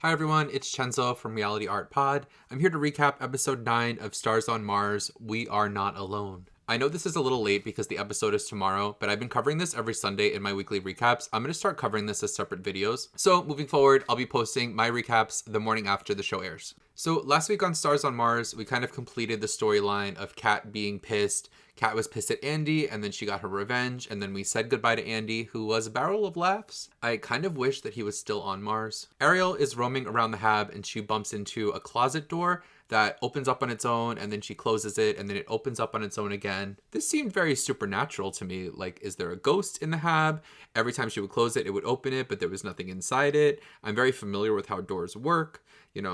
Hi everyone, it's Chenzo from Reality Art Pod. I'm here to recap episode 9 of Stars on Mars, We Are Not Alone. I know this is a little late because the episode is tomorrow, but I've been covering this every Sunday in my weekly recaps. I'm going to start covering this as separate videos. So moving forward, I'll be posting my recaps the morning after the show airs. So last week on Stars on Mars, we kind of completed the storyline of Kat being pissed. Kat was pissed at Andy, and then she got her revenge, and then we said goodbye to Andy, who was a barrel of laughs. I kind of wish that he was still on Mars. Ariel is roaming around the hab, and she bumps into a closet door that opens up on its own, and then she closes it, and then it opens up on its own again. This seemed very supernatural to me. Like, is there a ghost in the hab? Every time she would close it, it would open it, but there was nothing inside it. I'm very familiar with how doors work,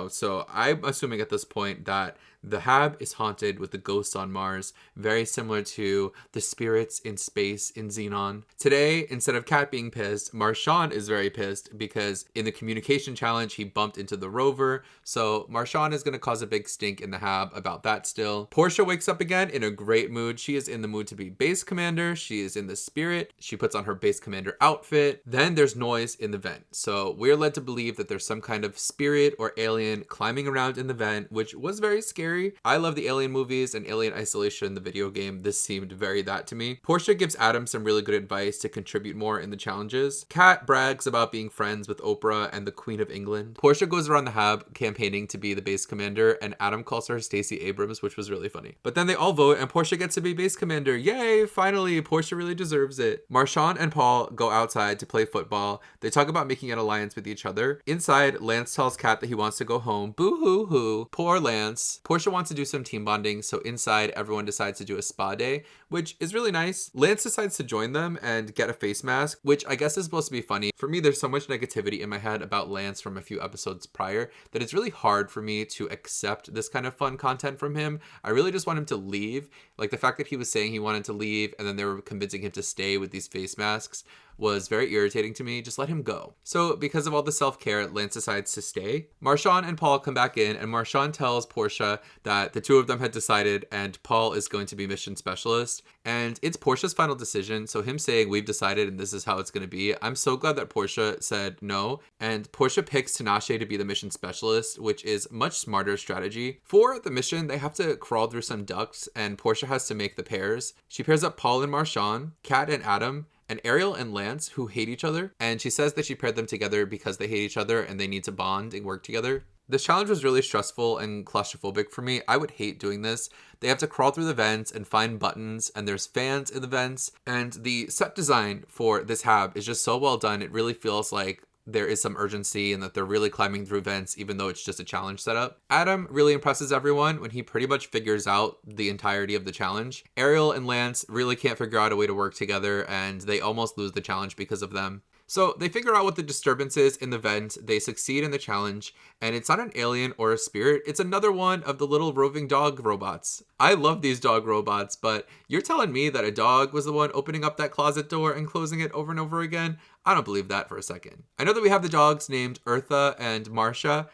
so I'm assuming at this point that the hab is haunted with the ghosts on Mars, very similar to the spirits in space in Xenon. Today, instead of Kat being pissed, Marshawn is very pissed because in the communication challenge, he bumped into the rover. So Marshawn is going to cause a big stink in the hab about that still. Portia wakes up again in a great mood. She is in the mood to be base commander. She is in the spirit. She puts on her base commander outfit. Then there's noise in the vent. So we're led to believe that there's some kind of spirit or alien climbing around in the vent, which was very scary. I love the Alien movies and Alien Isolation, the video game. This seemed very that to me. Portia gives Adam some really good advice to contribute more in the challenges. Kat brags about being friends with Oprah and the Queen of England. Portia goes around the hab campaigning to be the base commander, and Adam calls her Stacey Abrams, which was really funny. But then they all vote, and Portia gets to be base commander. Yay! Finally, Portia really deserves it. Marshawn and Paul go outside to play football. They talk about making an alliance with each other. Inside, Lance tells Kat that he wants to go home. Boo-hoo-hoo. Poor Lance. Portia wants to do some team bonding, so inside, everyone decides to do a spa day, which is really nice. Lance decides to join them and get a face mask, which I guess is supposed to be funny. For me, there's so much negativity in my head about Lance from a few episodes prior that it's really hard for me to accept this kind of fun content from him. I really just want him to leave. Like the fact that he was saying he wanted to leave and then they were convincing him to stay with these face masks was very irritating to me. Just let him go. So because of all the self-care, Lance decides to stay. Marshawn and Paul come back in, and Marshawn tells Portia that the two of them had decided and Paul is going to be mission specialist. And it's Portia's final decision, so him saying we've decided and this is how it's going to be, I'm so glad that Portia said no. And Portia picks Tinashe to be the mission specialist, which is much smarter strategy. For the mission, they have to crawl through some ducts, and Portia has to make the pairs. She pairs up Paul and Marshawn, Kat and Adam, and Ariel and Lance, who hate each other. And she says that she paired them together because they hate each other and they need to bond and work together. This challenge was really stressful and claustrophobic for me. I would hate doing this. They have to crawl through the vents and find buttons, and there's fans in the vents. And the set design for this hab is just so well done. It really feels like there is some urgency and that they're really climbing through vents, even though it's just a challenge setup. Adam really impresses everyone when he pretty much figures out the entirety of the challenge. Ariel and Lance really can't figure out a way to work together, and they almost lose the challenge because of them. So they figure out what the disturbance is in the vent, they succeed in the challenge, and it's not an alien or a spirit, it's another one of the little roving dog robots. I love these dog robots, but you're telling me that a dog was the one opening up that closet door and closing it over and over again? I don't believe that for a second. I know that we have the dogs named Eartha and Marcia.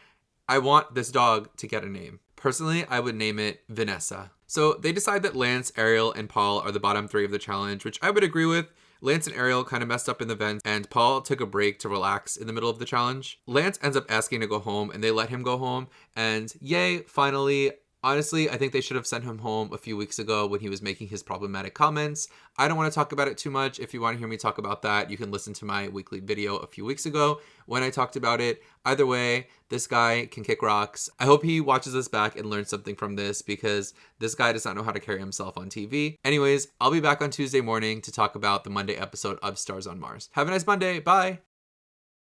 I want this dog to get a name. Personally, I would name it Vanessa. So they decide that Lance, Ariel, and Paul are the bottom three of the challenge, which I would agree with. Lance and Ariel kind of messed up in the vents, and Paul took a break to relax in the middle of the challenge. Lance ends up asking to go home, and they let him go home, and yay, finally. Honestly, I think they should have sent him home a few weeks ago when he was making his problematic comments. I don't want to talk about it too much. If you want to hear me talk about that, you can listen to my weekly video a few weeks ago when I talked about it. Either way, this guy can kick rocks. I hope he watches this back and learns something from this because this guy does not know how to carry himself on TV. Anyways, I'll be back on Tuesday morning to talk about the Monday episode of Stars on Mars. Have a nice Monday. Bye.